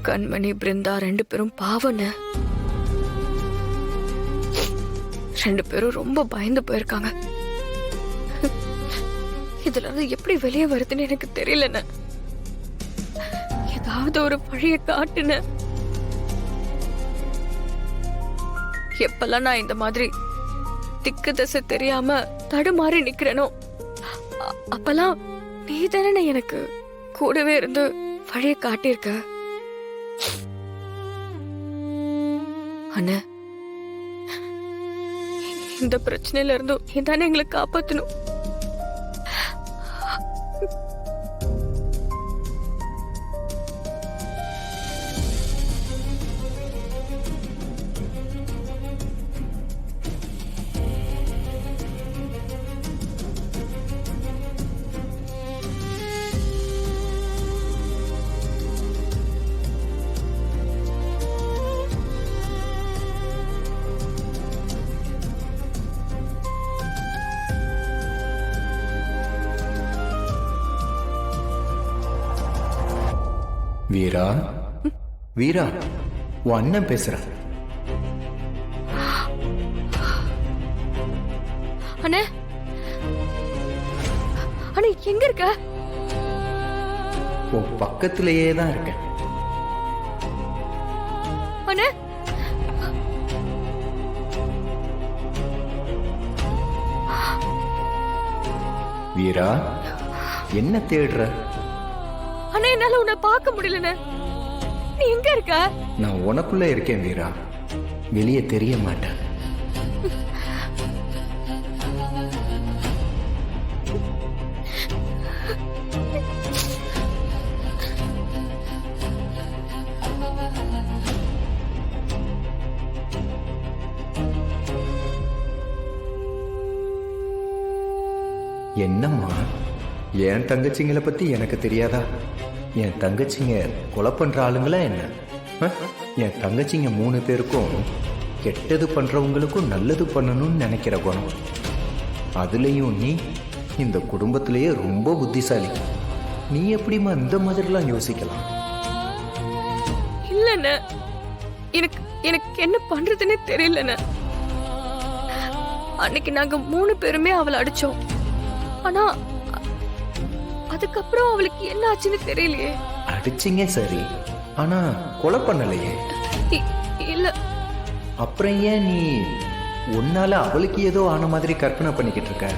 கண்மணி பிருந்தா 2 பேரும் பாவன. 2 பேரும் ரொம்ப பயந்து போயிருக்காங்க. இதுல இருந்து எப்படி வெளியே வருதுன்னு எனக்கு தெரியலன்னு. ஏதாவது ஒரு வழியை காட்டுன. எப்பெல்லாம் நான் இந்த மாதிரி திக்கு தசை தெரியாம தடுமாறி நிக்கிறேனோ அப்பெல்லாம் நீ தானே எனக்கு கூடவே இருந்து வழியை காட்டியிருக்க. அண்ணா, இந்த பிரச்சனையில இருந்தும் நீ தானே எங்களை காப்பாத்தணும். வீரா, வீரா, உன் அண்ணன் பேசுற. அண்ணே, அண்ணே எங்க இருக்க? உன் பக்கத்திலேயே தான் இருக்கேன். அண்ணே, வீரா, என்ன தேடுற? அண்ணே என்னால உன்னை பார்க்க முடியலண்ணே. நீ எங்க இருக்க? நான் உனக்குள்ள இருக்கேன் வீரா, வெளியே தெரிய மாட்டேன். என்னம்மா, என் தங்கச்சிங்களை பத்தி எனக்கு தெரியாதா? என் தங்கச்சிங்க கொலை பண்ற ஆளுங்களா என்ன? என் தங்கச்சிங்க 3 பேருக்கும் கெட்டது பண்றவங்களுக்கும் நல்லது பண்ணணும்னு நினைக்கிற குணம். அதுலயும் நீ இந்த குடும்பத்திலேயே ரொம்ப புத்திசாலி. நீ எப்படிமா இந்த மாதிரிலாம் யோசிக்கலாம்? இல்லண்ண, எனக்கு எனக்கு என்ன பண்றதுன்னே தெரியலண்ண. அன்னைக்கு நாங்க 3 பேருமே அவளை அடிச்சோம். ஆனா அதுக்கப்புறம் அவளுக்கு என்ன ஆச்சுன்னு தெரியலையே. அடிச்சிங்க சரி, ஆனா கொலை பண்ணலையே. இல்ல. அப்புறம் ஏன் நீ உன்னால அவளுக்கு ஏதோ ஆன மாதிரி கற்பனை பண்ணிக்கிட்டு இருக்க?